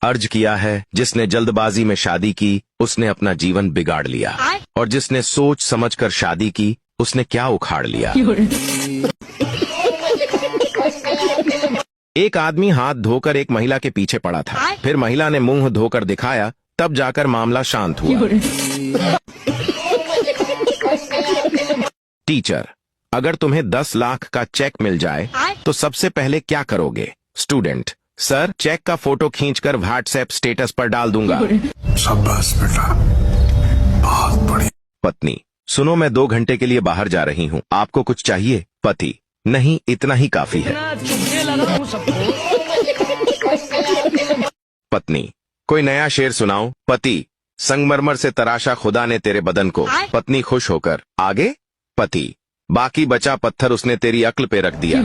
अर्ज किया है, जिसने जल्दबाजी में शादी की उसने अपना जीवन बिगाड़ लिया, और जिसने सोच समझकर शादी की उसने क्या उखाड़ लिया। एक आदमी हाथ धोकर एक महिला के पीछे पड़ा था, फिर महिला ने मुंह धोकर दिखाया, तब जाकर मामला शांत हुआ। टीचर, अगर तुम्हें 10 लाख का चेक मिल जाए तो सबसे पहले क्या करोगे? स्टूडेंट, सर, चेक का फोटो खींचकर व्हाट्सएप स्टेटस पर डाल दूंगा। शाबाश बेटा, बहुत बढ़िया। पत्नी, सुनो, मैं 2 घंटे के लिए बाहर जा रही हूँ, आपको कुछ चाहिए? पति, नहीं, इतना ही काफी है। पत्नी, कोई नया शेर सुनाओ। पति, संगमरमर से तराशा खुदा ने तेरे बदन को। पत्नी खुश होकर, आगे? पति, बाकी बचा पत्थर उसने तेरी अक्ल पे रख दिया।